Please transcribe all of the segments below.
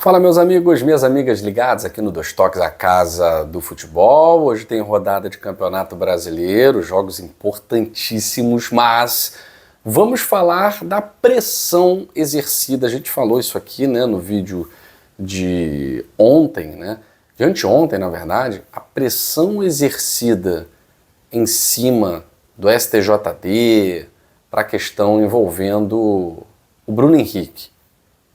Fala, meus amigos, minhas amigas ligadas aqui no Dois Toques, a casa do futebol. Hoje tem rodada de Campeonato Brasileiro, jogos importantíssimos, mas vamos falar da pressão exercida. A gente falou isso aqui, né, no vídeo de ontem, né, de anteontem, na verdade, a pressão exercida em cima do STJD para a questão envolvendo o Bruno Henrique.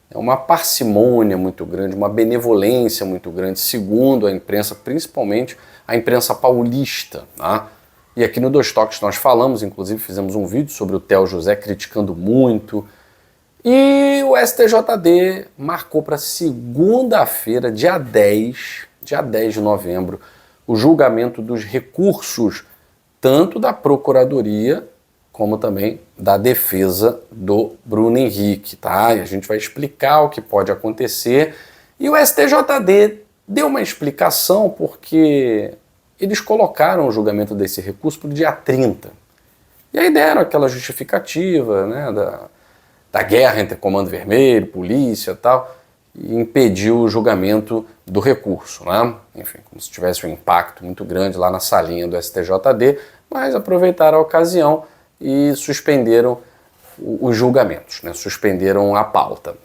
É uma parcimônia muito grande, uma benevolência muito grande, segundo a imprensa, principalmente a imprensa paulista. Tá? E aqui no Dois Toques nós falamos, inclusive fizemos um vídeo sobre o Theo José criticando muito. E o STJD marcou para segunda-feira, dia 10 de novembro, o julgamento dos recursos, tanto da Procuradoria como também da defesa do Bruno Henrique, tá? E a gente vai explicar o que pode acontecer. E o STJD deu uma explicação porque eles colocaram o julgamento desse recurso para o dia 30. E aí deram aquela justificativa, né, da guerra entre Comando Vermelho, polícia e tal, e impediu o julgamento do recurso, né? Enfim, como se tivesse um impacto muito grande lá na salinha do STJD, mas aproveitaram a ocasião e suspenderam os julgamentos, né? Suspenderam a pauta.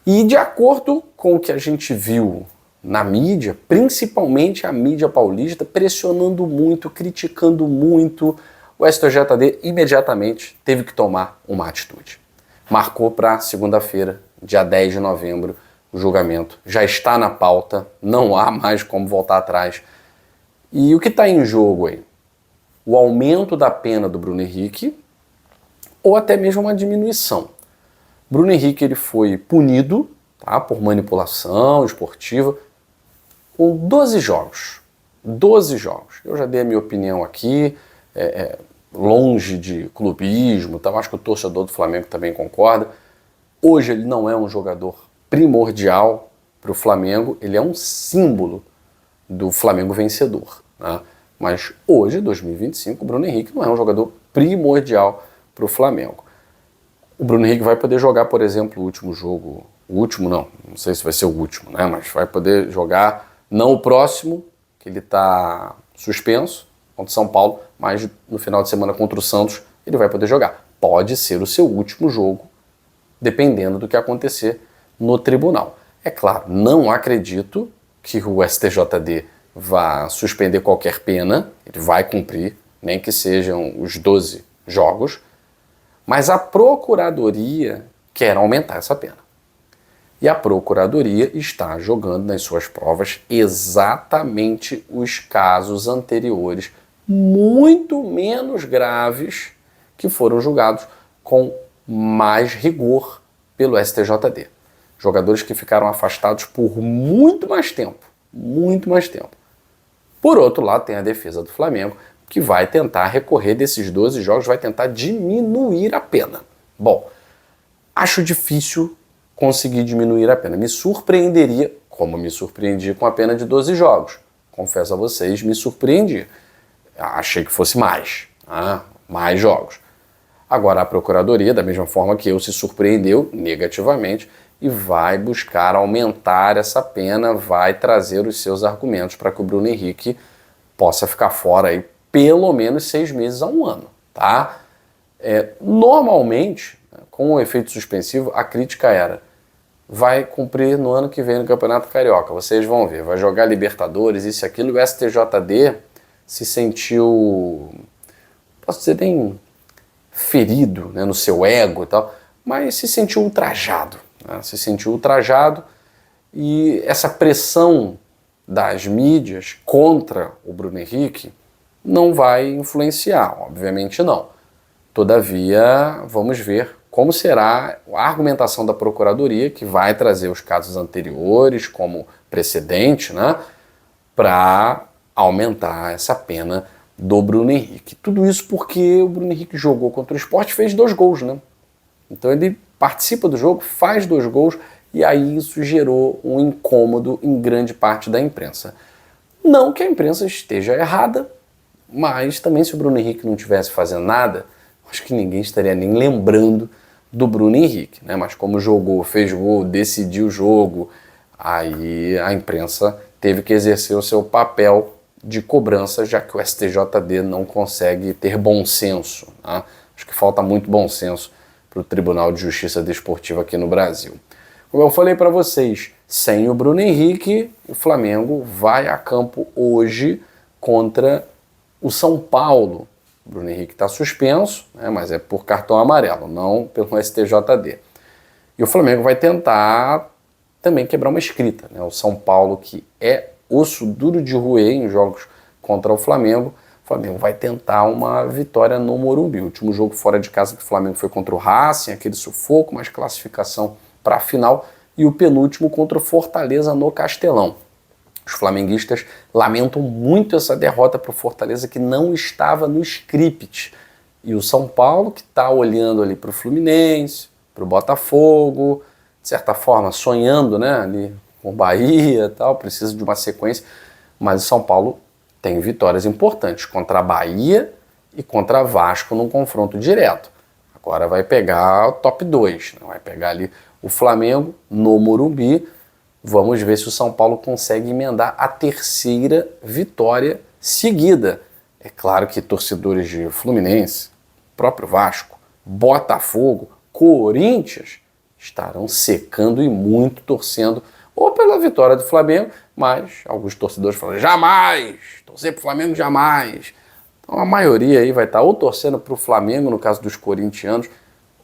E de acordo com o que a gente viu na mídia, principalmente a mídia paulista, pressionando muito, criticando muito, o STJD imediatamente teve que tomar uma atitude. Marcou para segunda-feira, dia 10 de novembro, o julgamento. Já está na pauta, não há mais como voltar atrás. E o que está em jogo aí? O aumento da pena do Bruno Henrique ou até mesmo uma diminuição. Bruno Henrique ele foi punido, tá, por manipulação esportiva com 12 jogos. 12 jogos. Eu já dei a minha opinião aqui, longe de clubismo, tá? Acho que o torcedor do Flamengo também concorda. Hoje ele não é um jogador primordial para o Flamengo, ele é um símbolo do Flamengo vencedor, né? Mas hoje, 2025, o Bruno Henrique não é um jogador primordial para o Flamengo. O Bruno Henrique vai poder jogar, por exemplo, o último jogo, não sei se vai ser o último, né? Mas vai poder jogar, não o próximo, que ele está suspenso, contra o São Paulo, mas no final de semana contra o Santos ele vai poder jogar. Pode ser o seu último jogo, dependendo do que acontecer no tribunal. É claro, não acredito que o STJD vá suspender qualquer pena, ele vai cumprir, nem que sejam os 12 jogos, mas a Procuradoria quer aumentar essa pena. E a Procuradoria está jogando nas suas provas exatamente os casos anteriores, muito menos graves, que foram julgados com mais rigor pelo STJD. Jogadores que ficaram afastados por muito mais tempo. Muito mais tempo. Por outro lado, tem a defesa do Flamengo, que vai tentar recorrer desses 12 jogos, vai tentar diminuir a pena. Bom, acho difícil conseguir diminuir a pena. Me surpreenderia, como me surpreendi com a pena de 12 jogos. Confesso a vocês, me surpreendi. Achei que fosse mais, mais jogos. Agora a Procuradoria, da mesma forma que eu, se surpreendeu negativamente e vai buscar aumentar essa pena, vai trazer os seus argumentos para que o Bruno Henrique possa ficar fora aí pelo menos 6 meses a 1 ano, tá? Normalmente, com o efeito suspensivo, a crítica era: vai cumprir no ano que vem no Campeonato Carioca, vocês vão ver, vai jogar Libertadores, isso e aquilo. O STJD se sentiu, posso dizer, bem ferido, né, no seu ego e tal, mas se sentiu ultrajado. Se sentiu ultrajado, e essa pressão das mídias contra o Bruno Henrique não vai influenciar, obviamente não. Todavia, vamos ver como será a argumentação da Procuradoria, que vai trazer os casos anteriores como precedente, né, para aumentar essa pena do Bruno Henrique. Tudo isso porque o Bruno Henrique jogou contra o Sport e fez 2 gols, né? Então ele participa do jogo, faz 2 gols, e aí isso gerou um incômodo em grande parte da imprensa. Não que a imprensa esteja errada, mas também se o Bruno Henrique não estivesse fazendo nada, acho que ninguém estaria nem lembrando do Bruno Henrique, né? Mas como jogou, fez gol, decidiu o jogo, aí a imprensa teve que exercer o seu papel de cobrança, já que o STJD não consegue ter bom senso, né? Acho que falta muito bom senso para o Tribunal de Justiça Desportiva aqui no Brasil. Como eu falei para vocês, sem o Bruno Henrique, o Flamengo vai a campo hoje contra o São Paulo. O Bruno Henrique está suspenso, né, mas é por cartão amarelo, não pelo STJD. E o Flamengo vai tentar também quebrar uma escrita, né? O São Paulo, que é osso duro de roer em jogos contra o Flamengo vai tentar uma vitória no Morumbi. O último jogo fora de casa do Flamengo foi contra o Racing, aquele sufoco, mas classificação para a final, e o penúltimo contra o Fortaleza no Castelão. Os flamenguistas lamentam muito essa derrota para o Fortaleza, que não estava no script. E o São Paulo, que está olhando ali para o Fluminense, para o Botafogo, de certa forma sonhando, né, ali com o Bahia e tal, precisa de uma sequência, mas o São Paulo tem vitórias importantes contra a Bahia e contra Vasco num confronto direto. Agora vai pegar o top 2, né? Vai pegar ali o Flamengo no Morumbi. Vamos ver se o São Paulo consegue emendar a terceira vitória seguida. É claro que torcedores de Fluminense, próprio Vasco, Botafogo, Corinthians estarão secando e muito torcendo ou pela vitória do Flamengo, mas alguns torcedores falam, jamais, torcer para o Flamengo jamais. Então a maioria aí vai estar ou torcendo para o Flamengo, no caso dos corintianos,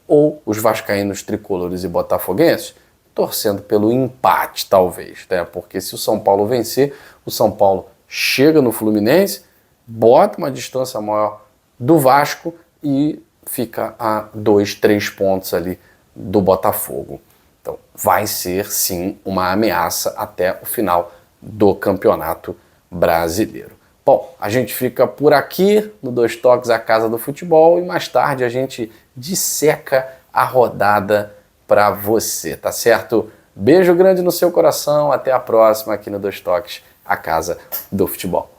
ou os vascaínos, tricolores e botafoguenses, torcendo pelo empate, talvez, né? Porque se o São Paulo vencer, o São Paulo chega no Fluminense, bota uma distância maior do Vasco e fica a 2, 3 pontos ali do Botafogo. Então vai ser sim uma ameaça até o final do Campeonato Brasileiro. Bom, a gente fica por aqui no Dois Toques, a Casa do Futebol, e mais tarde a gente disseca a rodada para você, tá certo? Beijo grande no seu coração, até a próxima aqui no Dois Toques, a Casa do Futebol.